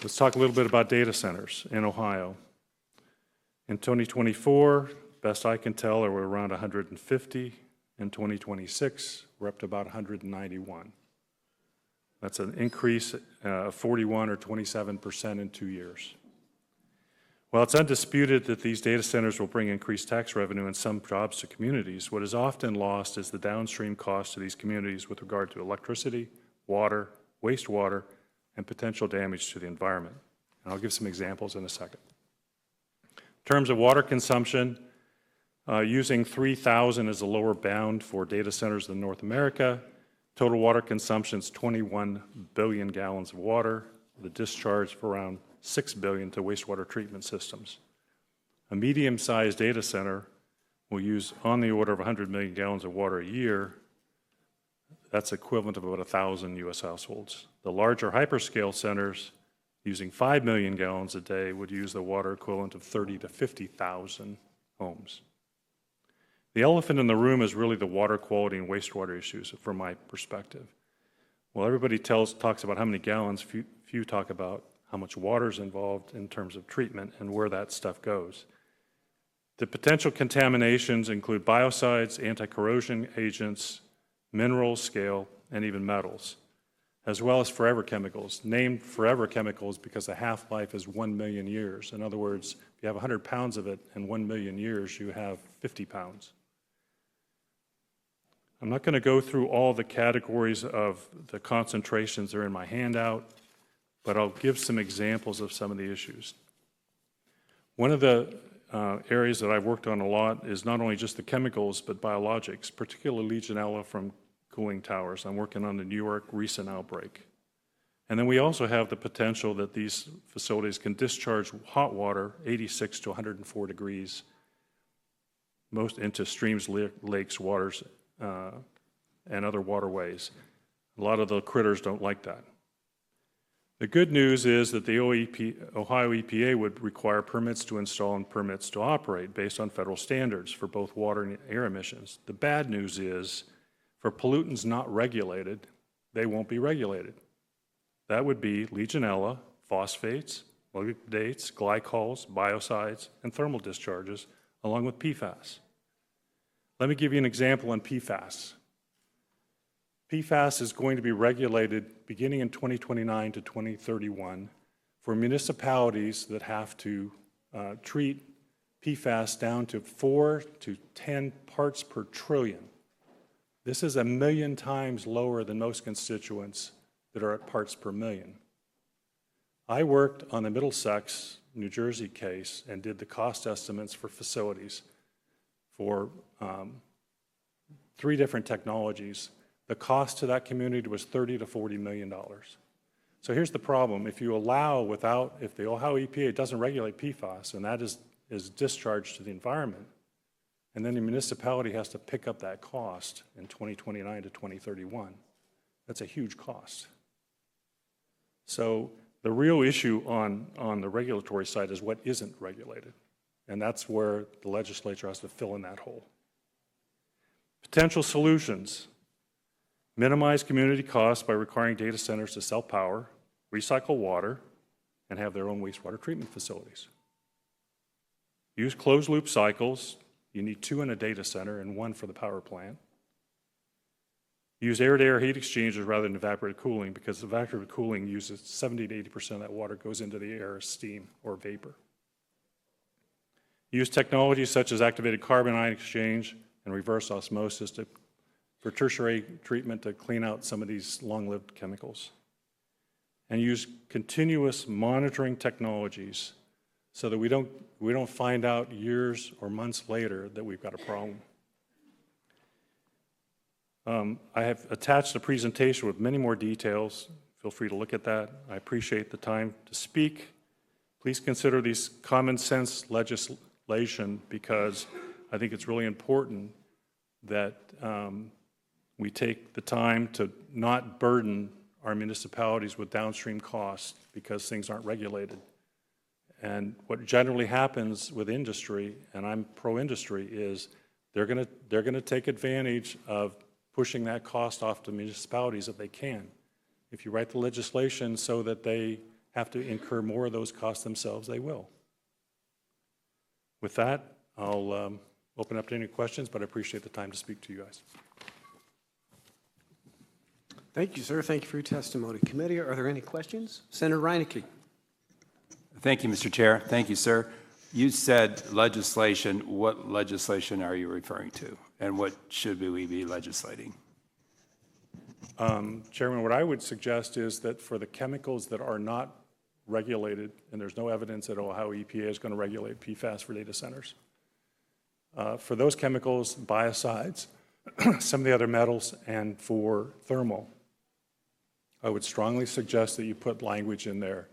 Let's talk a little bit about data centers in Ohio. In 2024, best I can tell, we're around 150. In 2026, we're up to about 191. That's an increase of 41 or 27% in 2 years. While it's undisputed that these data centers will bring increased tax revenue and some jobs to communities, what is often lost is the downstream cost to these communities with regard to electricity, water, wastewater, and potential damage to the environment. And I'll give some examples in a second. In terms of water consumption, using 3,000 as a lower bound for data centers in North America, total water consumption is 21 billion gallons of water, the discharge of around 6 billion to wastewater treatment systems. A medium-sized data center will use on the order of 100 million gallons of water a year. That's equivalent of about 1,000 U.S. households. The larger hyperscale centers using 5 million gallons a day would use the water equivalent of 30 to 50,000 homes. The elephant in the room is really the water quality and wastewater issues from my perspective. Well, everybody talks about how many gallons, few talk about how much water is involved in terms of treatment and where that stuff goes. The potential contaminations include biocides, anti-corrosion agents, minerals, scale, and even metals, as well as forever chemicals, named forever chemicals because the half-life is 1 million years. In other words, if you have 100 pounds of it in 1 million years, you have 50 pounds. I'm not going to go through all the categories of the concentrations that are in my handout, but I'll give some examples of some of the issues. One of the areas that I've worked on a lot is not only just the chemicals, but biologics, particularly Legionella from cooling towers. I'm working on the New York recent outbreak. And then we also have the potential that these facilities can discharge hot water, 86 to 104 degrees, most into streams, lakes, waters, and other waterways. A lot of the critters don't like that. The good news is that the Ohio EPA would require permits to install and permits to operate based on federal standards for both water and air emissions. The bad news is for pollutants not regulated, they won't be regulated. That would be Legionella, phosphates, lipidates, glycols, biocides, and thermal discharges, along with PFAS. Let me give you an example on PFAS. PFAS is going to be regulated beginning in 2029 to 2031 for municipalities that have to treat PFAS down to 4 to 10 parts per trillion. This is 1 million times lower than most constituents that are at parts per million. I worked on the Middlesex, New Jersey case and did the cost estimates for facilities for 3 different technologies. The cost to that community was $30 to $40 million. So here's the problem. If you allow if the Ohio EPA doesn't regulate PFAS, and that is discharged to the environment, and then the municipality has to pick up that cost in 2029 to 2031, that's a huge cost. So the real issue on the regulatory side is what isn't regulated, and that's where the legislature has to fill in that hole. Potential solutions. Minimize community costs by requiring data centers to sell power, recycle water, and have their own wastewater treatment facilities. Use closed-loop cycles. You need 2 in a data center and 1 for the power plant. Use air-to-air heat exchangers rather than evaporative cooling because evaporative cooling uses 70 to 80% of that water goes into the air as steam or vapor. Use technologies such as activated carbon ion exchange and reverse osmosis for tertiary treatment to clean out some of these long-lived chemicals. And use continuous monitoring technologies so that we don't find out years or months later that we've got a problem. I have attached a presentation with many more details. Feel free to look at that. I appreciate the time to speak. Please consider these common sense legislation because I think it's really important that we take the time to not burden our municipalities with downstream costs because things aren't regulated. And what generally happens with industry, and I'm pro-industry, is they're going to take advantage of pushing that cost off to municipalities if they can. If you write the legislation so that they have to incur more of those costs themselves, they will. With that, I'll open up to any questions, but I appreciate the time to speak to you guys. Thank you, sir. Thank you for your testimony. Committee, are there any questions? Senator Reineke. Thank you, Mr. Chair. Thank you, sir. You said legislation. What legislation are you referring to? And what should we be legislating? Chairman, what I would suggest is that for the chemicals that are not regulated, and there's no evidence that Ohio EPA is going to regulate PFAS for data centers, for those chemicals, biocides, some of the other metals, and for thermal, I would strongly suggest that you put language in there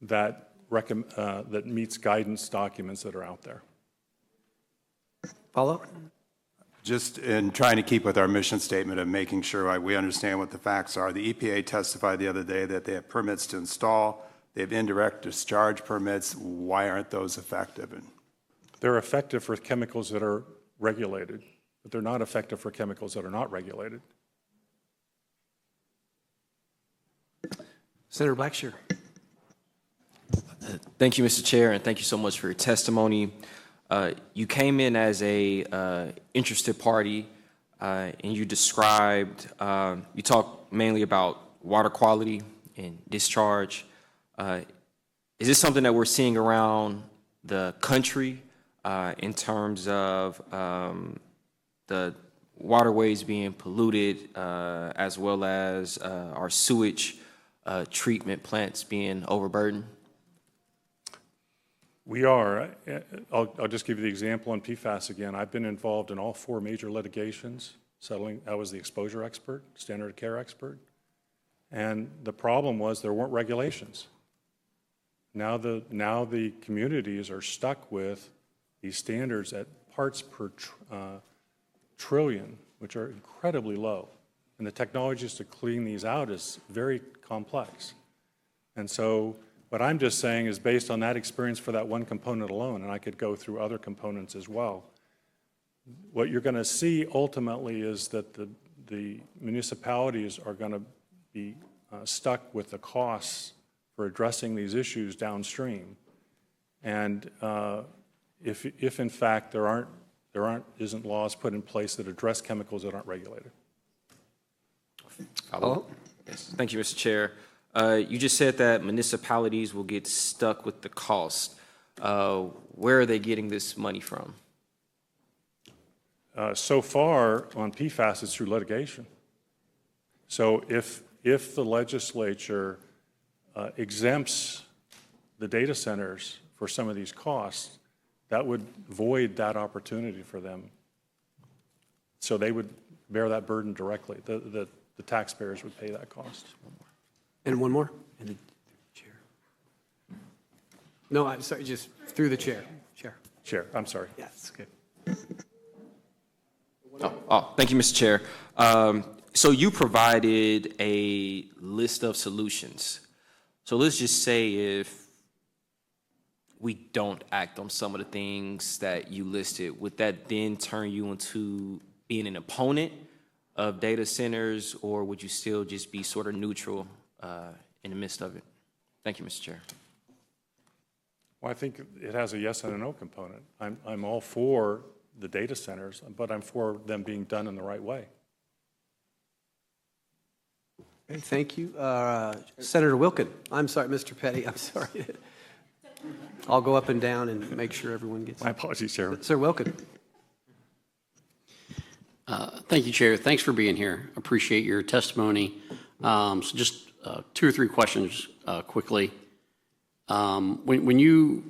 that that meets guidance documents that are out there. Follow? Just in trying to keep with our mission statement of making sure we understand what the facts are, the EPA testified the other day that they have permits to install, they have indirect discharge permits. Why aren't those effective? They're effective for chemicals that are regulated, but they're not effective for chemicals that are not regulated. Senator Blackshear. Thank you, Mr. Chair, and thank you so much for your testimony. You came in as a interested party, and you described, you talked mainly about water quality and discharge. Is this something that we're seeing around the country in terms of the waterways being polluted, as well as our sewage treatment plants being overburdened? We are. I'll just give you the example on PFAS again. I've been involved in all 4 major litigations, settling. I was the exposure expert, standard of care expert. And the problem was there weren't regulations. Now the communities are stuck with these standards at parts per trillion, which are incredibly low. And the technologies to clean these out is very complex. And so what I'm just saying is based on that experience for that one component alone, and I could go through other components as well, what you're going to see ultimately is that the municipalities are going to be stuck with the costs for addressing these issues downstream. And if in fact there isn't laws put in place that address chemicals that aren't regulated. Hello? Yes. Thank you, Mr. Chair. You just said that municipalities will get stuck with the cost. Where are they getting this money from? So far on PFAS, it's through litigation. So if the legislature exempts the data centers for some of these costs, that would void that opportunity for them. So they would bear that burden directly. The taxpayers would pay that cost. And one more? And the chair. No, I'm sorry, just through the chair. Chair, I'm sorry. Yeah, that's good. Thank you, Mr. Chair. So you provided a list of solutions. So let's just say if we don't act on some of the things that you listed, would that then turn you into being an opponent of data centers, or would you still just be sort of neutral in the midst of it? Thank you, Mr. Chair. Well, I think it has a yes and a no component. I'm all for the data centers, but I'm for them being done in the right way. Okay, thank you. Senator Wilkin. I'm sorry, Mr. Petty, I'm sorry. I'll go up and down and make sure everyone gets. My apologies, Chairman. Sir Wilkin. Thank you, Chair. Thanks for being here. Appreciate your testimony. So just 2 or 3 questions quickly. When you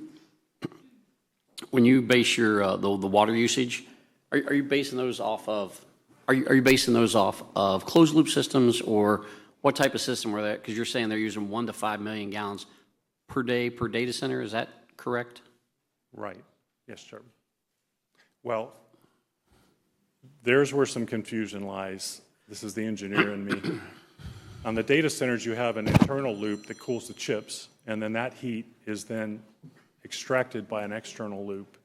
base your the water usage, are you basing those off of closed loop systems, or what type of system were that? Because you're saying they're using 1 to 5 million gallons per day per data center. Is that correct? Right. Yes, sir. Well, there's where some confusion lies. This is the engineer in me. On the data centers, you have an internal loop that cools the chips, and then that heat is then extracted by an external loop.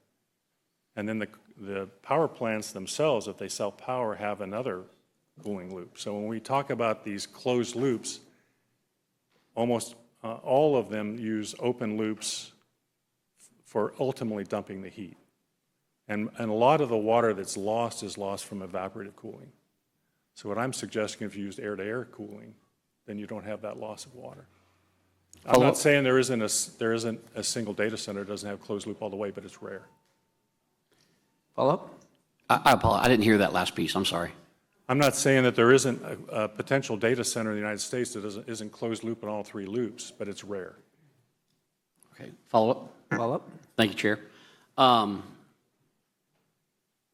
And then the power plants themselves, if they sell power, have another cooling loop. So when we talk about these closed loops, almost all of them use open loops for ultimately dumping the heat. And a lot of the water that's lost is lost from evaporative cooling. So what I'm suggesting, if you use air-to-air cooling, then you don't have that loss of water. I'm not saying there isn't a single data center that doesn't have closed loop all the way, but it's rare. Follow-up? I apologize. I didn't hear that last piece. I'm sorry. I'm not saying that there isn't a potential data center in the United States that isn't closed loop in all 3 loops, but it's rare. Okay. Follow-up? Follow-up? Thank you, Chair. I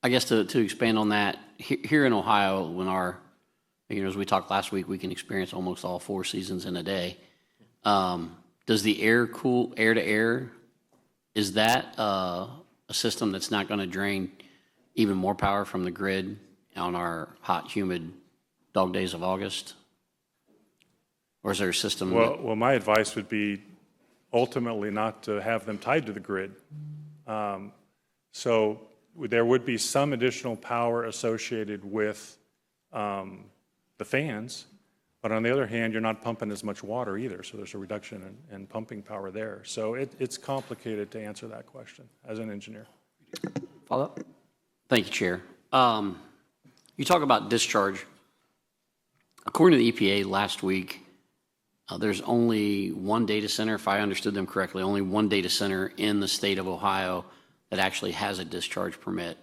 guess to expand on that, here in Ohio, when as we talked last week, we can experience almost all 4 seasons in a day. Does the air-to-air, is that a system that's not going to drain even more power from the grid on our hot, humid dog days of August? Or is there a system? Well, my advice would be ultimately not to have them tied to the grid. So there would be some additional power associated with the fans, but on the other hand, you're not pumping as much water either, so there's a reduction in pumping power there. So it's complicated to answer that question as an engineer. Follow-up? Thank you, Chair. You talk about discharge. According to the EPA last week, there's only one data center, if I understood them correctly, only one data center in the state of Ohio that actually has a discharge permit.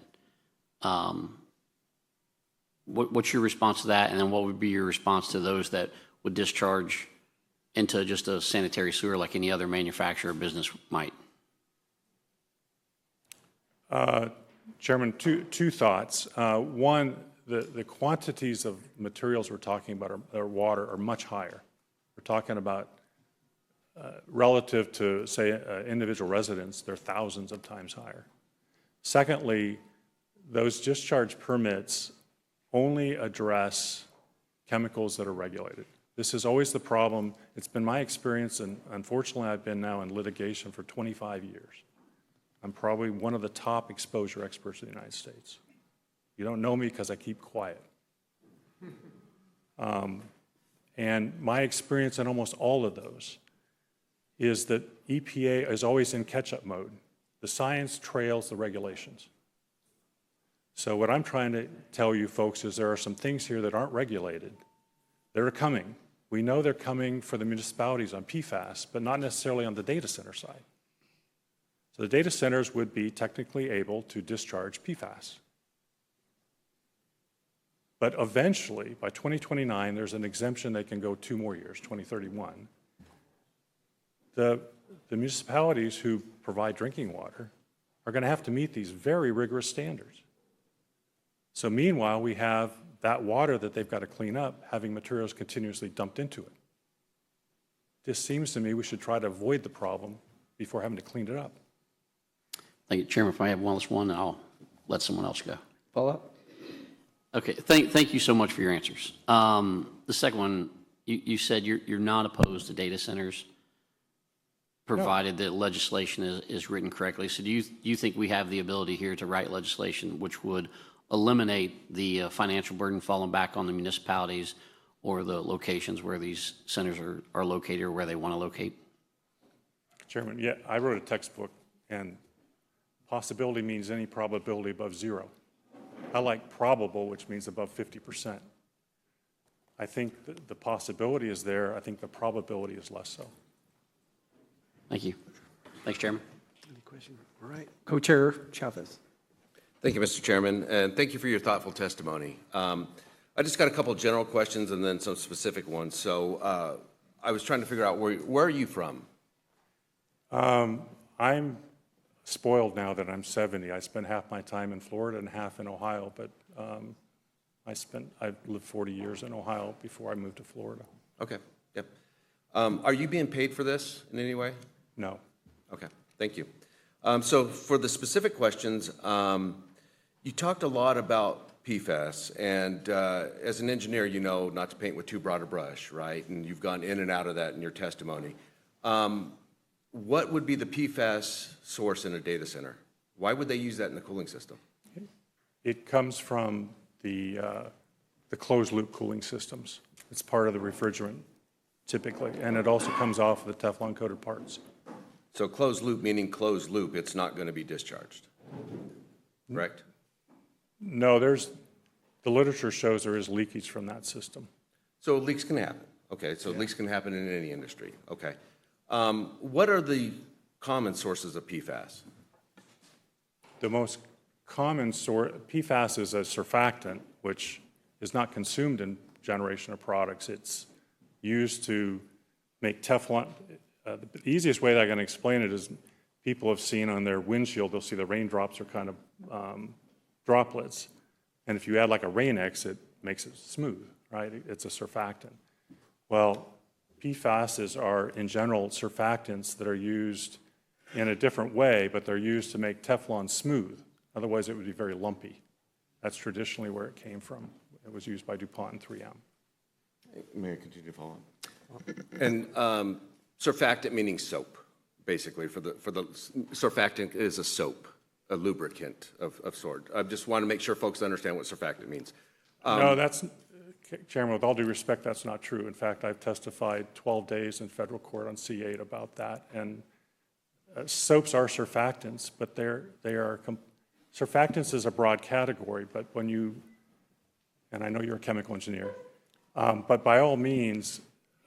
What's your response to that? And then what would be your response to those that would discharge into just a sanitary sewer like any other manufacturer or business might? Chairman, two thoughts. One, the quantities of materials we're talking about or water are much higher. We're talking about relative to, say, individual residents, they're thousands of times higher. Secondly, those discharge permits only address chemicals that are regulated. This is always the problem. It's been my experience, and unfortunately I've been now in litigation for 25 years. I'm probably one of the top exposure experts in the United States. You don't know me because I keep quiet. And my experience in almost all of those is that EPA is always in catch-up mode. The science trails the regulations. So what I'm trying to tell you folks is there are some things here that aren't regulated. They're coming. We know they're coming for the municipalities on PFAS, but not necessarily on the data center side. So the data centers would be technically able to discharge PFAS. But eventually, by 2029, there's an exemption they can go 2 more years, 2031. The municipalities who provide drinking water are going to have to meet these very rigorous standards. So meanwhile, we have that water that they've got to clean up having materials continuously dumped into it. This seems to me we should try to avoid the problem before having to clean it up. Thank you, Chairman. If I have one last one, I'll let someone else go. Follow-up? Okay, thank you so much for your answers. The second one, you said you're not opposed to data centers, provided that legislation is written correctly. So do you think we have the ability here to write legislation which would eliminate the financial burden falling back on the municipalities or the locations where these centers are located or where they want to locate? Chairman, yeah, I wrote a textbook, and possibility means any probability above 0. I like probable, which means above 50%. I think the possibility is there. I think the probability is less so. Thank you. Thanks, Chairman. Any questions? All right. Co-Chair Chavez. Thank you, Mr. Chairman, and thank you for your thoughtful testimony. I just got a couple general questions and then some specific ones. So I was trying to figure out where are you from? I'm spoiled now that I'm 70. I spent half my time in Florida and half in Ohio, but I lived 40 years in Ohio before I moved to Florida. Okay, yep. Are you being paid for this in any way? No. Okay, thank you. So for the specific questions, you talked a lot about PFAS, and as an engineer, you know not to paint with too broad a brush, right? And you've gone in and out of that in your testimony. What would be the PFAS source in a data center? Why would they use that in the cooling system? It comes from the closed-loop cooling systems. It's part of the refrigerant typically, and it also comes off of the Teflon-coated parts. So closed loop meaning closed loop, it's not going to be discharged, correct? No, the literature shows there is leakage from that system. So leaks can happen. Okay, so leaks can happen in any industry. Okay. What are the common sources of PFAS? The most common source, PFAS is a surfactant, which is not consumed in generation of products. It's used to make Teflon. The easiest way that I can explain it is people have seen on their windshield, they'll see the raindrops are kind of droplets. And if you add like a Rain-X, it makes it smooth, right? It's a surfactant. Well, PFASs are, in general, surfactants that are used in a different way, but they're used to make Teflon smooth. Otherwise, it would be very lumpy. That's traditionally where it came from. It was used by DuPont and 3M. May I continue to follow on? And surfactant meaning soap, basically. For the surfactant is a soap, a lubricant of sort. I just want to make sure folks understand what surfactant means. No, Chairman, with all due respect, that's not true. In fact, I've testified 12 days in federal court on C8 about that. And soaps are surfactants, but surfactants is a broad category, but when you, and I know you're a chemical engineer, but by all means,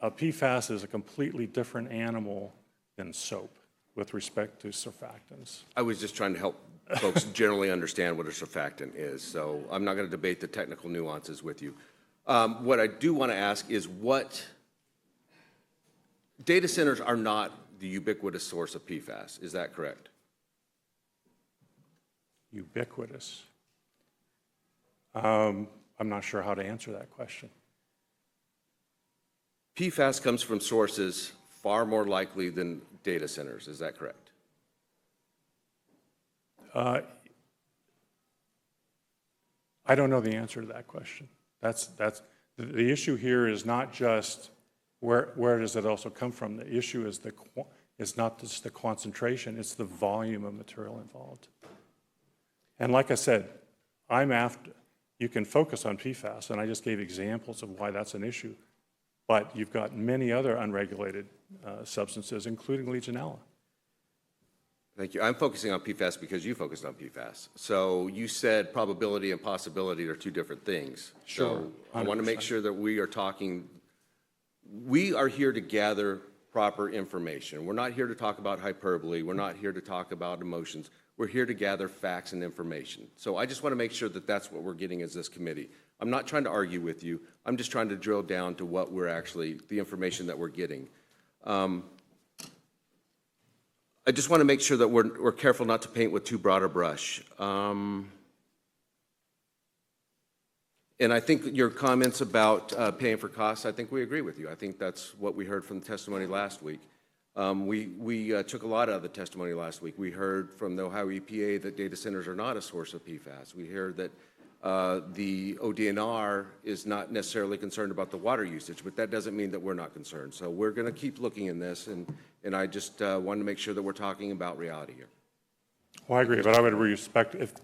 PFAS is a completely different animal than soap with respect to surfactants. I was just trying to help folks generally understand what a surfactant is, so I'm not going to debate the technical nuances with you. What I do want to ask is what data centers are not the ubiquitous source of PFAS, is that correct? Ubiquitous. I'm not sure how to answer that question. PFAS comes from sources far more likely than data centers, is that correct? I don't know the answer to that question. That's the issue here is not just where does it also come from. The issue is not just the concentration, it's the volume of material involved. And like I said, you can focus on PFAS, and I just gave examples of why that's an issue, but you've got many other unregulated substances, including Legionella. Thank you. I'm focusing on PFAS because you focused on PFAS. So you said probability and possibility are two different things. Sure. So I want to make 100%. sure that we are here to gather proper information. We're not here to talk about hyperbole. We're not here to talk about emotions. We're here to gather facts and information. So I just want to make sure that that's what we're getting as this committee. I'm not trying to argue with you. I'm just trying to drill down to what the information that we're getting. I just want to make sure that we're careful not to paint with too broad a brush. And I think your comments about paying for costs, I think we agree with you. I think that's what we heard from the testimony last week. We took a lot out of the testimony last week. We heard from the Ohio EPA that data centers are not a source of PFAS. We heard that the ODNR is not necessarily concerned about the water usage, but that doesn't mean that we're not concerned. So we're going to keep looking in this, and I just want to make sure that we're talking about reality here. Well, I agree, but I would respect, if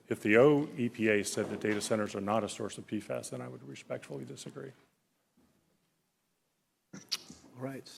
the EPA said that data centers are not a source of PFAS, then I would respectfully disagree. All right.